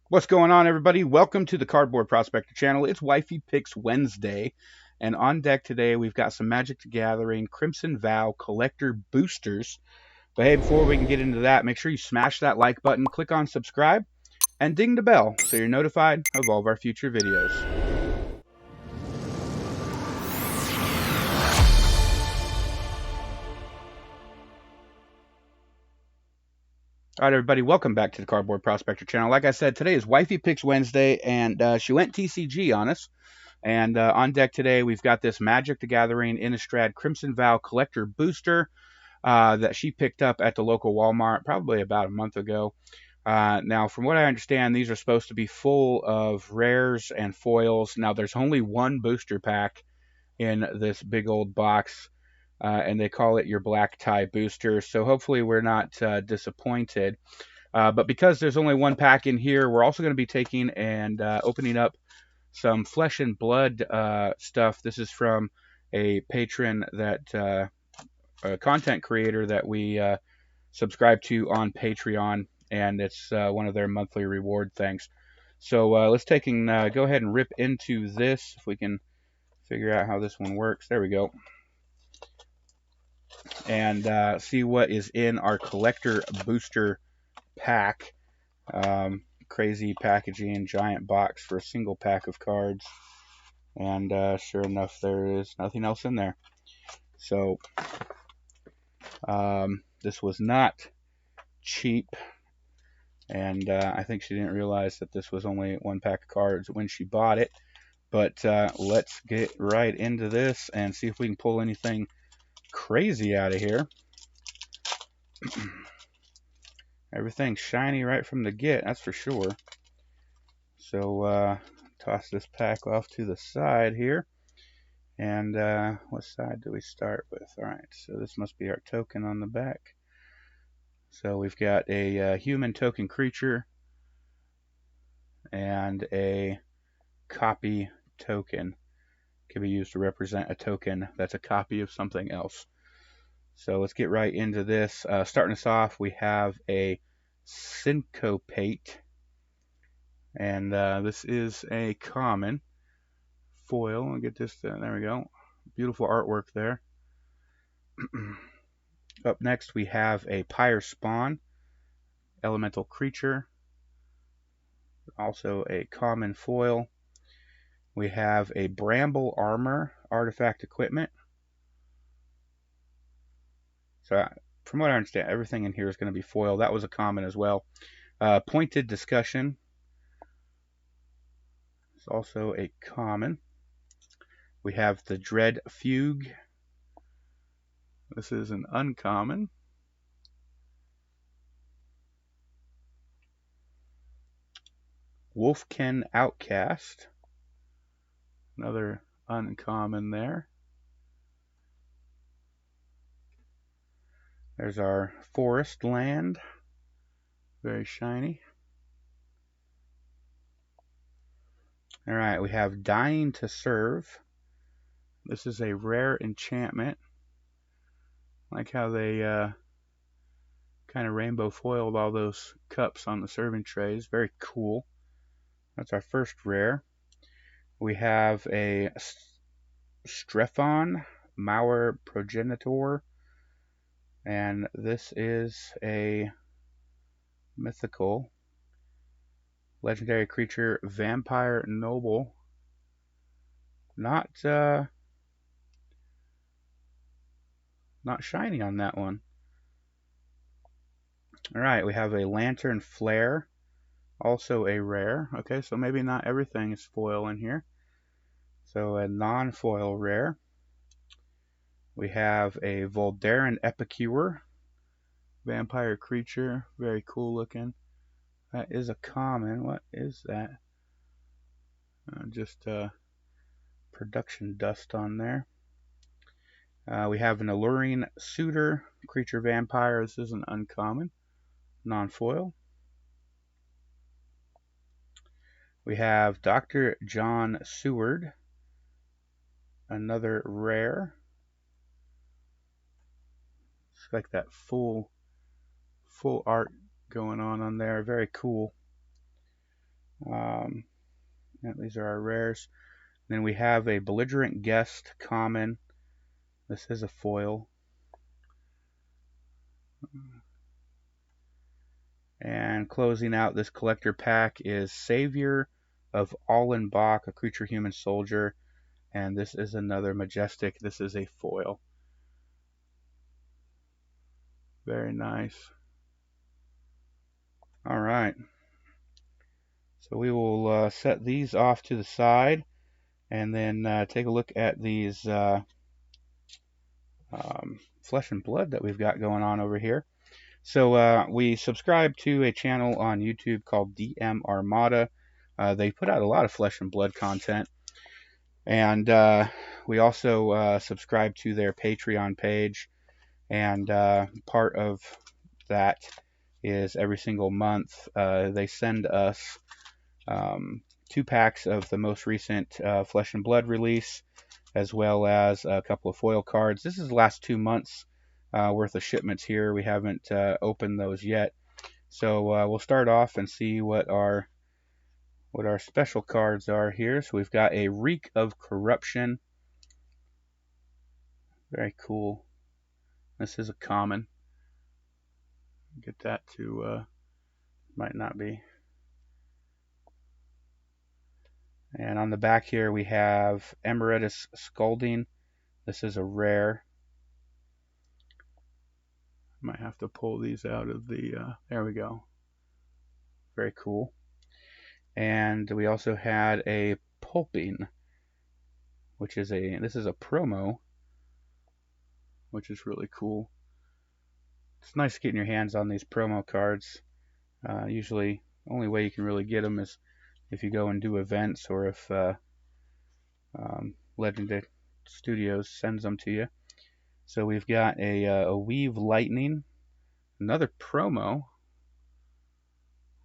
What's going on, everybody? Welcome to the Cardboard Prospector channel. It's Wifey Picks Wednesday, and on deck today we've got some Magic the Gathering Crimson Vow collector boosters. But hey, before we can get into that, make sure you smash that like button, click on subscribe, and ding the bell so you're notified of all of our future videos. All right, everybody, welcome back to the Cardboard Prospector channel. Like I said, today is Wifey Picks Wednesday, and she went TCG on us. And on deck today, we've got this Magic the Gathering Innistrad Crimson Vow collector booster that she picked up at the local Walmart probably about a month ago. Now, from what I understand, these are supposed to be full of rares and foils. Now, there's only one booster pack in this big old box, and they call it your black tie booster. So hopefully we're not disappointed. But because there's only one pack in here, we're also going to be taking and opening up some flesh and blood stuff. This is from a patron that a content creator that we subscribe to on Patreon, and it's one of their monthly reward things. So let's take and go ahead and rip into this if we can figure out how this one works. There we go. And see what is in our collector booster pack. Crazy packaging, giant box for a single pack of cards. And sure enough, there is nothing else in there. So this was not cheap, and I think she didn't realize that this was only one pack of cards when she bought it. But let's get right into this and see if we can pull anything crazy out of here. Everything's shiny right from the get, that's for sure. So toss this pack off to the side here. And what side do we start with? All right, so this must be our token on the back. So we've got a human token creature and a copy token. Can be used to represent a token that's a copy of something else. So let's get right into this. Starting us off, we have a Syncopate, and this is a common foil. I'll get this. There we go. Beautiful artwork there. Up next, we have a Pyre Spawn, elemental creature, also a common foil. We have a Bramble Armor, artifact equipment. So from what I understand, everything in here is going to be foil. That was a common as well. Pointed Discussion is also a common. We have the Dread Fugue. This is an uncommon. Wolfkin Outcast, another uncommon there. There's our Forest Land, very shiny. All right, we have Dying to Serve. This is a rare enchantment. I like how they kind of rainbow foiled all those cups on the serving trays. Very cool. That's our first rare. We have a Strephon, Mauer Progenitor, and this is a mythical legendary creature, Vampire Noble. Not shiny on that one. All right, we have a Lantern Flare, also a rare. Okay, so maybe not everything is foil in here. So a non-foil rare. We have a Voldaren Epicure, vampire creature, very cool looking. That is a common. What is that? Just production dust on there. We have an Alluring Suitor, creature vampire. This is an uncommon, non-foil. We have Dr. John Seward, another rare. It's like that full art going on there. Very cool. Yeah, these are our rares. Then we have a Belligerent Guest common. This is a foil. And closing out this collector pack is Savior of Allenbach, a creature human soldier. And this is another Majestic. This is a foil. Very nice. All right. So we will set these off to the side and then take a look at these flesh and blood that we've got going on over here. So we subscribe to a channel on YouTube called DM Armada. They put out a lot of flesh and blood content. And we also subscribe to their Patreon page. And part of that is every single month they send us 2 packs of the most recent Flesh and Blood release, as well as a couple of foil cards. This is the last 2 months worth of shipments here. We haven't opened those yet. So we'll start off and see what our special cards are here. So we've got a Reek of Corruption. Very cool. This is a common. Get that to, might not be. And on the back here we have Emeritus Scalding. This is a rare. Might have to pull these out of the, there we go. Very cool. And we also had a Pulping, which is this is a promo, which is really cool. It's nice getting your hands on these promo cards. Usually, only way you can really get them is if you go and do events or if Legendary Studios sends them to you. So we've got a Weave Lightning, another promo.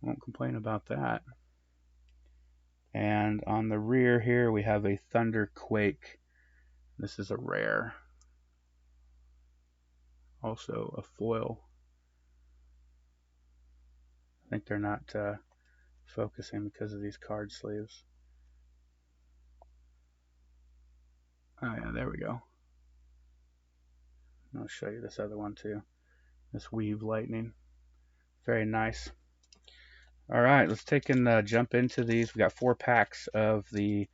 Won't complain about that. And on the rear here we have a Thunder Quake. This is a rare. Also a foil. I think they're not focusing because of these card sleeves. Oh yeah, there we go. I'll show you this other one too. This Weave Lightning. Very nice. Alright, let's take and jump into these. We got 4 packs of the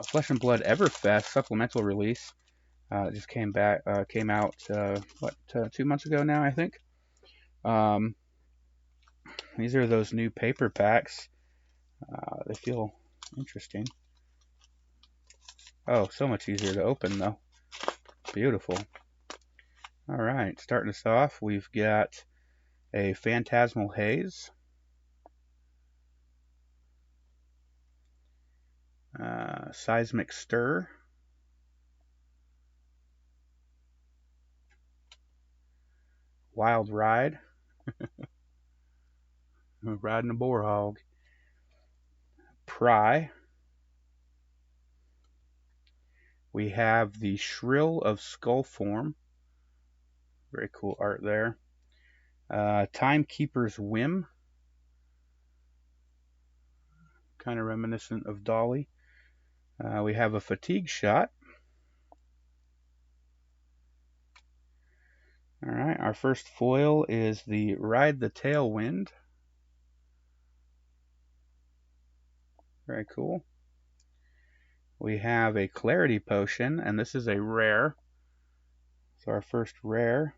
Flesh and Blood Everfest supplemental release. It just came out 2 months ago now, I think. These are those new paper packs. They feel interesting. Oh, so much easier to open though. Beautiful. Alright, starting us off, we've got a Phantasmal Haze. Seismic Stir. Wild Ride. Riding a boar hog. Pry. We have the Shrill of Skullform. Very cool art there. Timekeeper's Whim. Kind of reminiscent of Dolly. We have a Fatigue Shot. Alright, our first foil is the Ride the Tailwind. Very cool. We have a Clarity Potion, and this is a rare. So our first rare.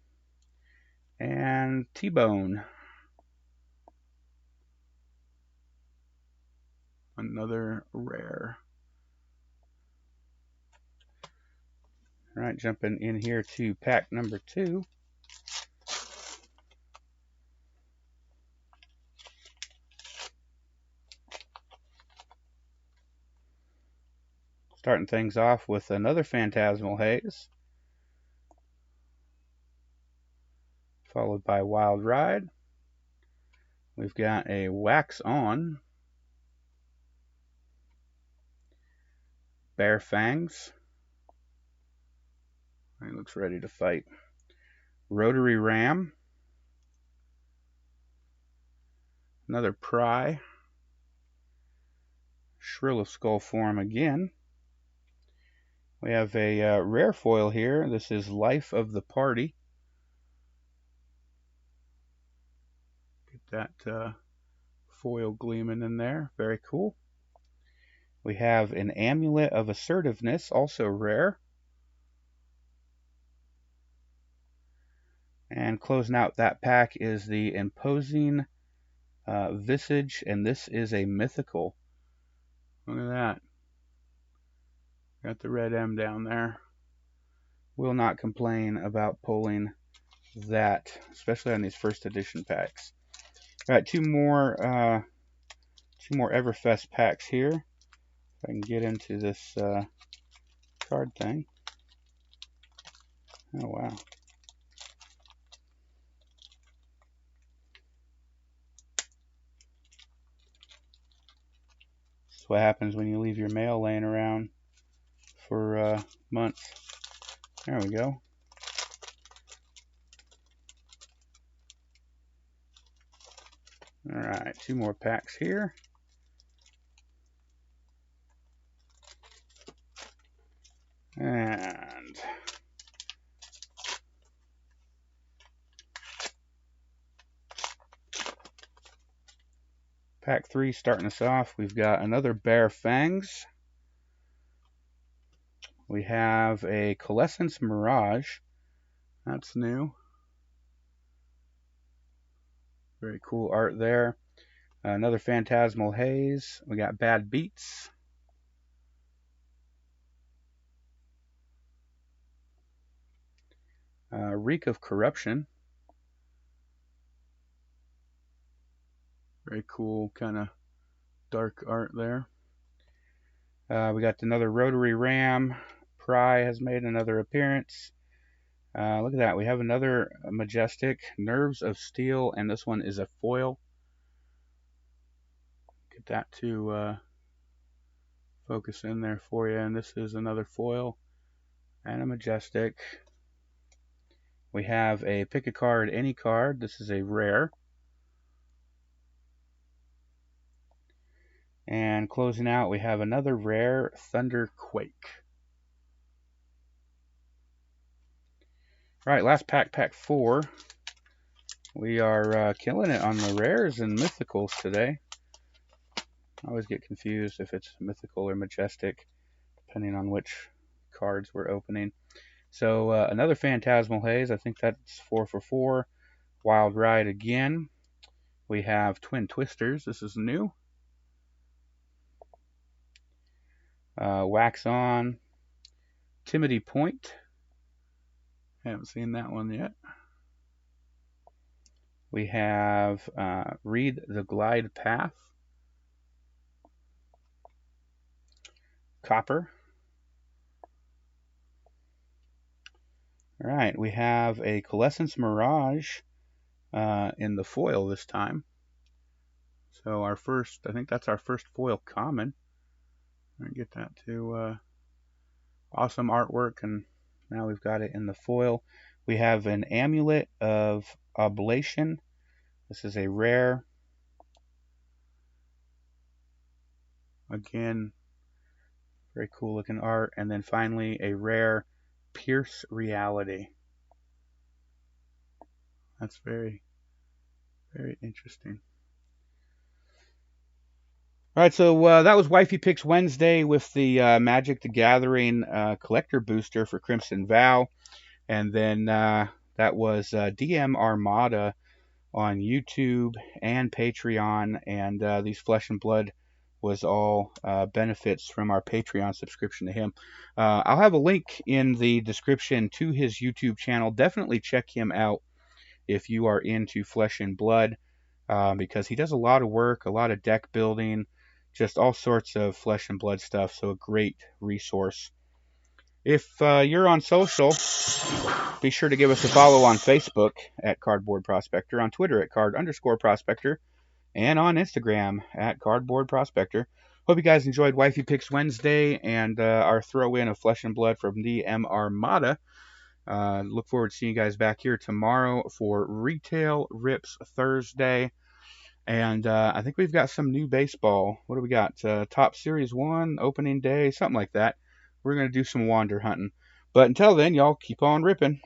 And T-Bone. Another rare. Alright, jumping in here to pack number 2. Starting things off with another Phantasmal Haze, followed by Wild Ride. We've got a Wax On, Bare Fangs. He looks ready to fight. Rotary Ram, another Pry, Shrill of Skull form again. We have a rare foil here. This is Life of the Party. Get that foil gleaming in there. Very cool. We have an Amulet of Assertiveness, also rare. And closing out that pack is the Imposing Visage, and this is a mythical. Look at that. Got the red M down there. Will not complain about pulling that, especially on these first edition packs. All right, two more Everfest packs here. If I can get into this card thing. Oh wow. This is what happens when you leave your mail laying around for months. There we go. All right, two more packs here. And pack 3 starting us off. We've got another Bare Fangs. We have a Coalescence Mirage. That's new. Very cool art there. Another Phantasmal Haze. We got Bad Beats. Reek of Corruption. Very cool kind of dark art there. We got another Rotary Ram. Pry has made another appearance. Look at that. We have another Majestic. Nerves of Steel, and this one is a foil. Get that to focus in there for you. And this is another foil and a Majestic. We have a Pick a Card, Any Card. This is a rare. And closing out, we have another rare, Thunder Quake. All right, last pack, pack 4. We are killing it on the rares and mythicals today. I always get confused if it's mythical or majestic, depending on which cards we're opening. So another Phantasmal Haze. I think that's 4 for 4. Wild Ride again. We have Twin Twisters. This is new. Wax On. Timidity Point. Haven't seen that one yet. We have Read the Glide Path. Copper. All right, we have a Coalescence Mirage in the foil this time. So our first, I think that's our first foil common. Let me get that to awesome artwork, and now we've got it in the foil. We have an Amulet of Oblation. This is a rare. Again, very cool looking art. And then finally a rare, Pierce Reality. That's very, very interesting. All right, so that was Wifey Picks Wednesday with the Magic the Gathering collector booster for Crimson Vow. And then that was DM Armada on YouTube and Patreon. And these Flesh and Blood was all benefits from our Patreon subscription to him. I'll have a link in the description to his YouTube channel. Definitely check him out if you are into Flesh and Blood, because he does a lot of work, a lot of deck building, just all sorts of Flesh and Blood stuff. So a great resource. If you're on social, be sure to give us a follow on Facebook at Cardboard Prospector, on Twitter at card_prospector, and on Instagram at Cardboard Prospector. Hope you guys enjoyed Wifey Picks Wednesday and our throw-in of Flesh and Blood from DM Armada. Look forward to seeing you guys back here tomorrow for Retail Rips Thursday. And I think we've got some new baseball. What do we got? Top Series 1, opening day, something like that. We're going to do some wander hunting. But until then, y'all keep on ripping.